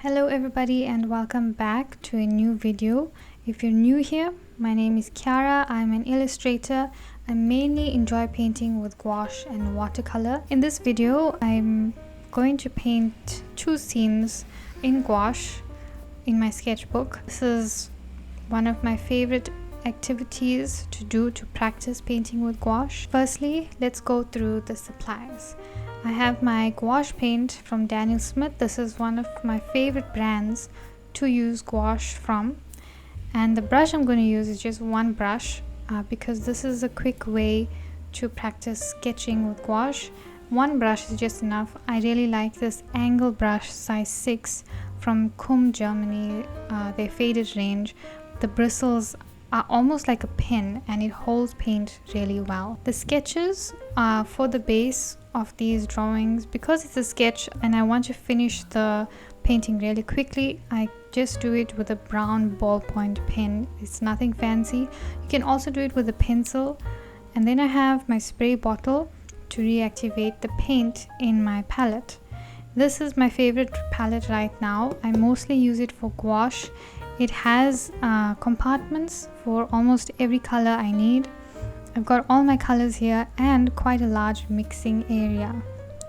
Hello everybody and welcome back to a new video. If you're new here, my name is Kiara. I'm an illustrator. I mainly enjoy painting with gouache and watercolor. In this video, I'm going to paint two scenes in gouache in my sketchbook. This is one of my favorite activities to do to practice painting with gouache. Firstly, let's go through the supplies. I have my gouache paint from Daniel Smith. This is one of my favorite brands to use gouache from. And the brush I'm going to use is just one brush because this is a quick way to practice sketching with gouache. One brush is just enough. I really like this angle brush size 6 from Kum, Germany, their faded range. The bristles are almost like a pin and it holds paint really well. The sketches for the base of these drawings, because it's a sketch and I want to finish the painting really quickly, I just do it with a brown ballpoint pen. It's nothing fancy. You can also do it with a pencil. And then I have my spray bottle to reactivate the paint in my palette. This is my favorite palette right now. I mostly use it for gouache. It has compartments for almost every color I need. I've got all my colors here and quite a large mixing area.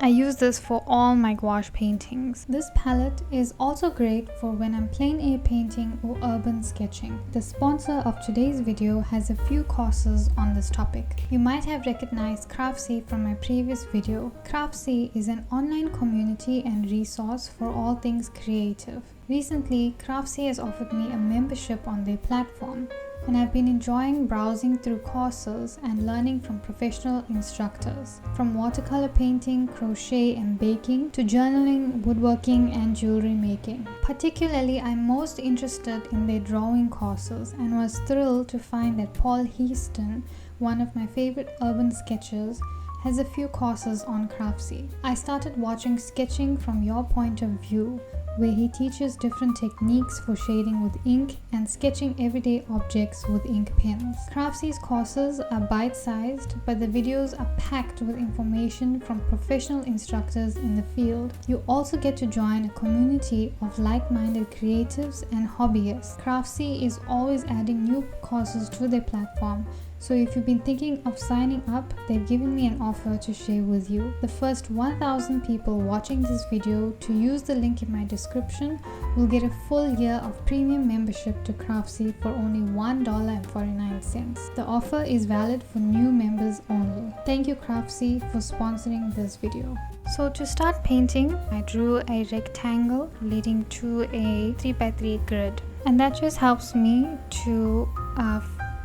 I use this for all my gouache paintings. This palette is also great for when I'm plein air painting or urban sketching. The sponsor of today's video has a few courses on this topic. You might have recognized craftsy from my previous video. Craftsy is an online community and resource for all things creative. Recently, craftsy has offered me a membership on their platform, and I've been enjoying browsing through courses and learning from professional instructors. From watercolor painting, crochet and baking to journaling, woodworking and jewelry making. Particularly, I'm most interested in their drawing courses and was thrilled to find that Paul Heaston, one of my favorite urban sketchers, has a few courses on craftsy. I started watching Sketching from Your Point of View, where he teaches different techniques for shading with ink and sketching everyday objects with ink pens. Craftsy's courses are bite-sized, but the videos are packed with information from professional instructors in the field. You also get to join a community of like-minded creatives and hobbyists. Craftsy is always adding new courses to their platform, so if you've been thinking of signing up, they've given me an offer to share with you. The first 1,000 people watching this video to use the link in my description will get a full year of premium membership to Craftsy for only $1.49. The offer is valid for new members only. Thank you Craftsy for sponsoring this video. So to start painting, I drew a rectangle leading to a 3x3 grid, and that just helps me to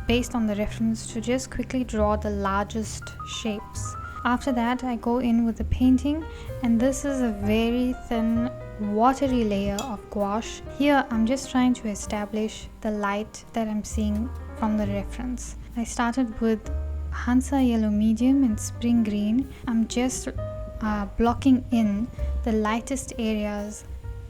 based on the reference to just quickly draw the largest shapes. After that, I go in with the painting, and this is a very thin watery layer of gouache. Here I'm just trying to establish the light that I'm seeing from the reference. I started with Hansa yellow medium and spring green. I'm just blocking in the lightest areas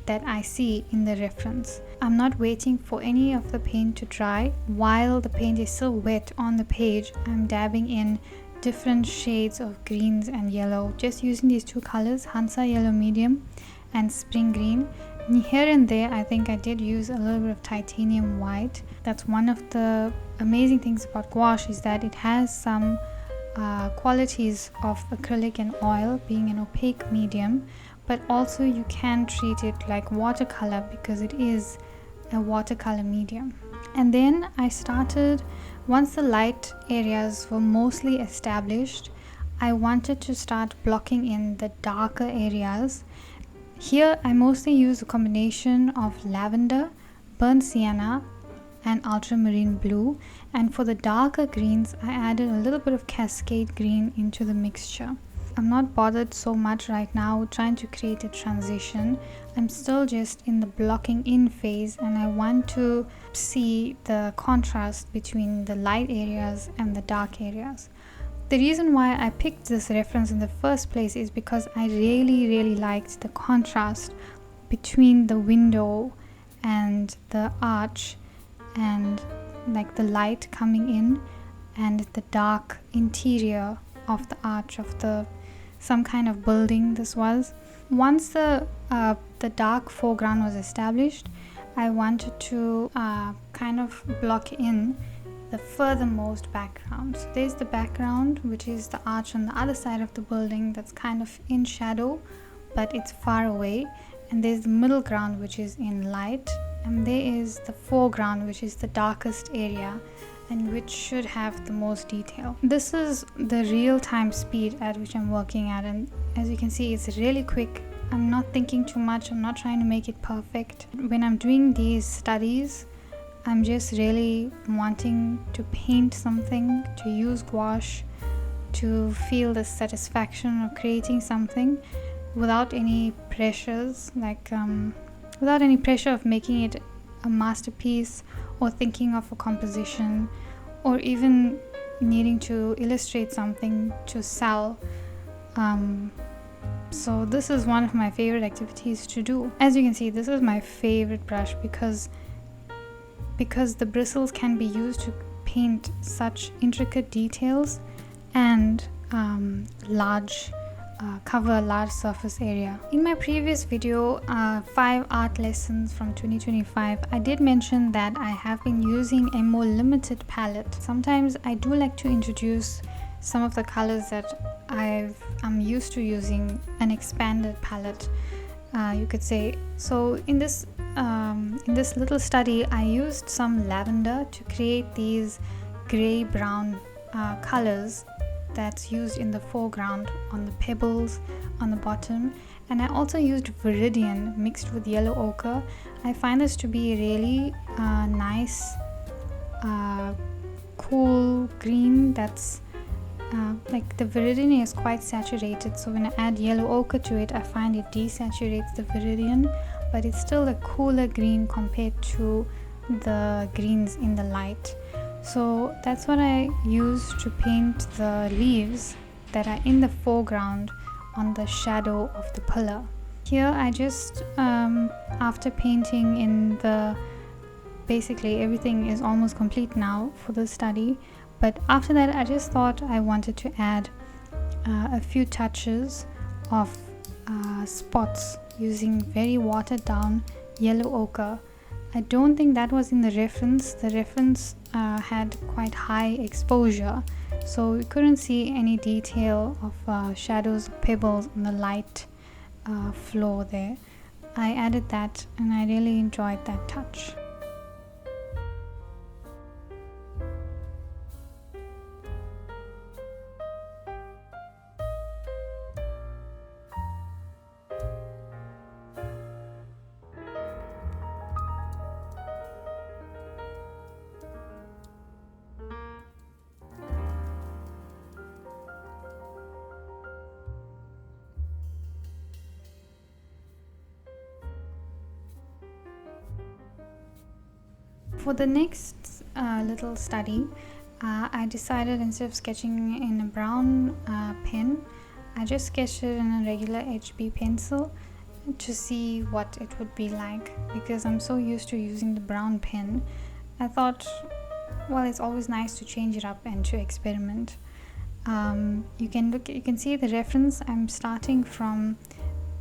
that I see in the reference. I'm not waiting for any of the paint to dry. While the paint is still wet on the page, I'm dabbing in different shades of greens and yellow, just using these two colors, Hansa yellow medium and spring green. And here and there, I think I did use a little bit of titanium white. That's one of the amazing things about gouache, is that it has some qualities of acrylic and oil, being an opaque medium, but also you can treat it like watercolor because it is a watercolor medium. And then I started, once the light areas were mostly established, I wanted to start blocking in the darker areas. Here I mostly use a combination of lavender, burnt sienna and ultramarine blue, and for the darker greens I added a little bit of cascade green into the mixture. I'm not bothered so much right now trying to create a transition. I'm still just in the blocking in phase, and I want to see the contrast between the light areas and the dark areas. The reason why I picked this reference in the first place is because I really liked the contrast between the window and the arch, and like the light coming in and the dark interior of the arch of some kind of building this was. Once the the dark foreground was established, I wanted to kind of block in the furthermost background. So there's the background, which is the arch on the other side of the building that's kind of in shadow, but it's far away. And there's the middle ground, which is in light. And there is the foreground, which is the darkest area and which should have the most detail. This is the real-time speed at which I'm working at, and as you can see, it's really quick. I'm not thinking too much. I'm not trying to make it perfect. When I'm doing these studies, I'm just really wanting to paint something, to use gouache, to feel the satisfaction of creating something without any pressures, without any pressure of making it a masterpiece or thinking of a composition or even needing to illustrate something to sell. So this is one of my favorite activities to do. As you can see, this is my favorite brush because the bristles can be used to paint such intricate details and cover a large surface area. In my previous video, 5 art lessons from 2025, I did mention that I have been using a more limited palette. Sometimes I do like to introduce some of the colors that I'm used to using, an expanded palette, you could say. So in this little study, I used some lavender to create these gray-brown colors that's used in the foreground on the pebbles on the bottom, and I also used viridian mixed with yellow ochre. I find this to be a really nice cool green that's like the viridian is quite saturated, so when I add yellow ochre to it, I find it desaturates the viridian, but it's still a cooler green compared to the greens in the light. So that's what I use to paint the leaves that are in the foreground on the shadow of the pillar. Here I just, after painting in the, basically everything is almost complete now for the study, but after that I just thought I wanted to add a few touches of spots using very watered down yellow ochre. I don't think that was in the reference. The reference had quite high exposure, so we couldn't see any detail of shadows, pebbles on the light floor there. I added that and I really enjoyed that touch. For the next little study, I decided instead of sketching in a brown pen, I just sketched it in a regular HB pencil to see what it would be like, because I'm so used to using the brown pen. I thought, well, it's always nice to change it up and to experiment. You can see the reference. I'm starting from,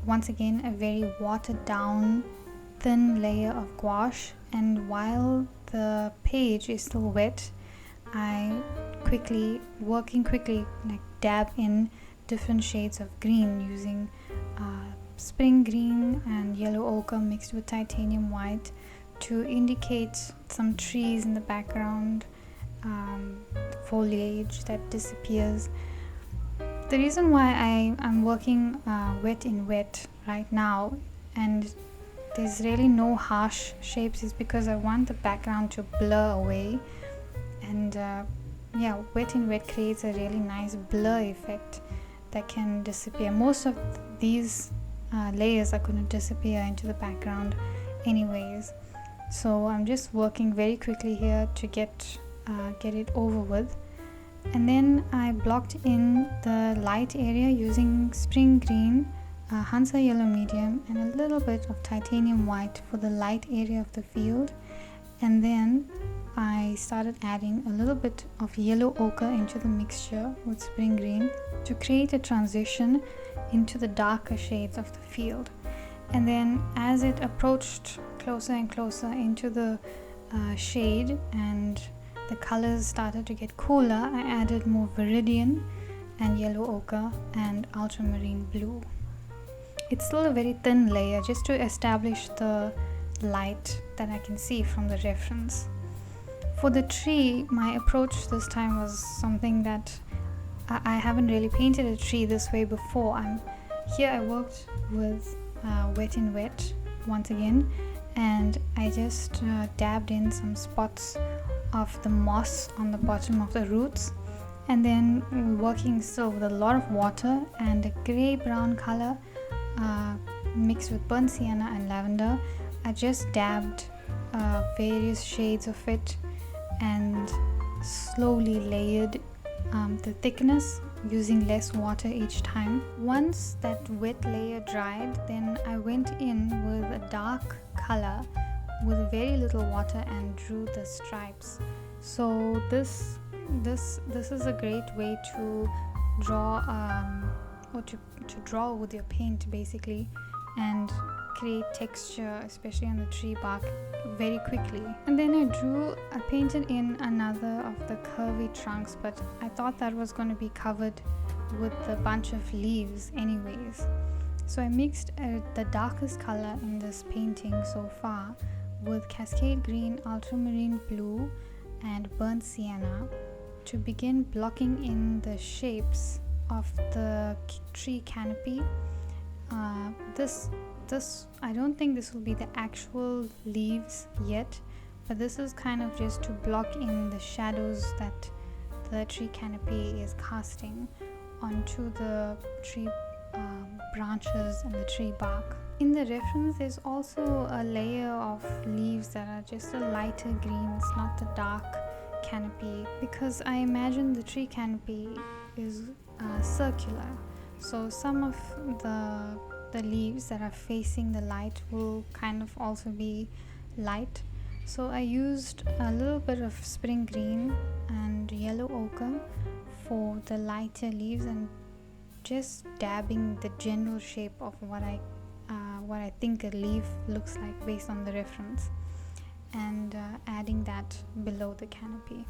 once again, a very watered down thin layer of gouache, and while the page is still wet, I working quickly like dab in different shades of green using spring green and yellow ochre mixed with titanium white to indicate some trees in the background, foliage that disappears. The reason why I'm working wet in wet right now and there's really no harsh shapes is because I want the background to blur away, and yeah, wet in wet creates a really nice blur effect that can disappear. Most of these layers are going to disappear into the background anyways, so I'm just working very quickly here to get it over with. And then I blocked in the light area using spring green, Hansa yellow medium, and a little bit of titanium white for the light area of the field. And then I started adding a little bit of yellow ochre into the mixture with spring green to create a transition into the darker shades of the field. And then as it approached closer and closer into the shade and the colors started to get cooler, I added more viridian and yellow ochre and ultramarine blue. It's still a very thin layer just to establish the light that I can see from the reference. For the tree, my approach this time was something that I haven't really painted a tree this way before. Here I worked with wet in wet once again, and I just dabbed in some spots of the moss on the bottom of the roots, and then working still with a lot of water and a grey brown color mixed with burnt sienna and lavender. I just dabbed various shades of it and slowly layered the thickness using less water each time. Once that wet layer dried, then I went in with a dark color with very little water and drew the stripes. So this is a great way to draw or to draw with your paint basically, and create texture, especially on the tree bark, very quickly. And then I painted in another of the curvy trunks, but I thought that was going to be covered with a bunch of leaves anyways. So I mixed the darkest color in this painting so far with cascade green, ultramarine blue and burnt sienna to begin blocking in the shapes of the tree canopy. This I don't think this will be the actual leaves yet, but this is kind of just to block in the shadows that the tree canopy is casting onto the tree branches and the tree bark. In the reference, there's also a layer of leaves that are just a lighter green. It's not the dark canopy, because I imagine the tree canopy is circular, so some of the leaves that are facing the light will kind of also be light. So I used a little bit of spring green and yellow ochre for the lighter leaves, and just dabbing the general shape of what I think a leaf looks like based on the reference, and adding that below the canopy.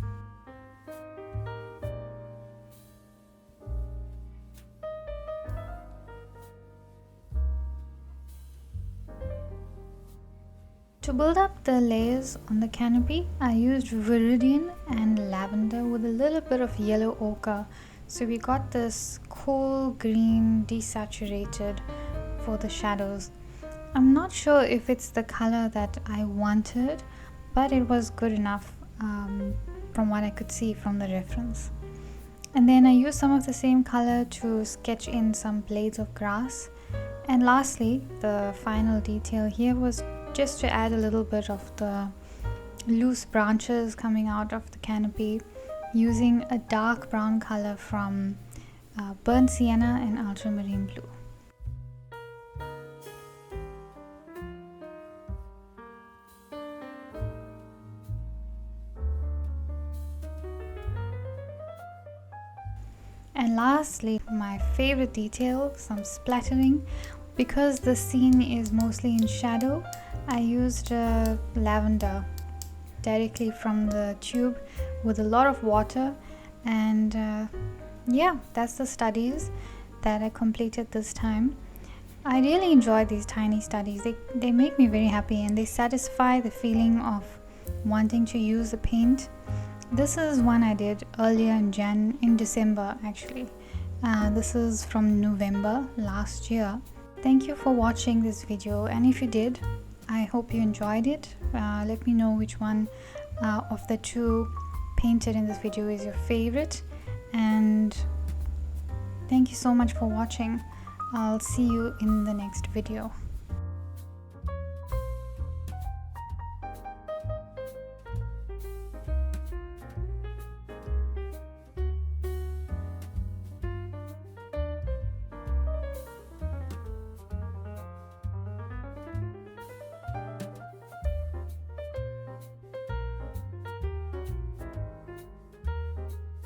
To build up the layers on the canopy, I used viridian and lavender with a little bit of yellow ochre. So we got this cool green desaturated for the shadows. I'm not sure if it's the color that I wanted, but it was good enough from what I could see from the reference. And then I used some of the same color to sketch in some blades of grass. And lastly, the final detail here was just to add a little bit of the loose branches coming out of the canopy using a dark brown color from burnt sienna and ultramarine blue. And lastly, my favorite detail, some splattering. Because the scene is mostly in shadow, I used lavender directly from the tube with a lot of water, and yeah, that's the studies that I completed this time. I really enjoy these tiny studies. They make me very happy, and they satisfy the feeling of wanting to use the paint. This is one I did earlier in December actually. This is from November last year. Thank you for watching this video, and if you did, I hope you enjoyed it. Let me know which one of the two painted in this video is your favorite, and thank you so much for watching. I'll see you in the next video.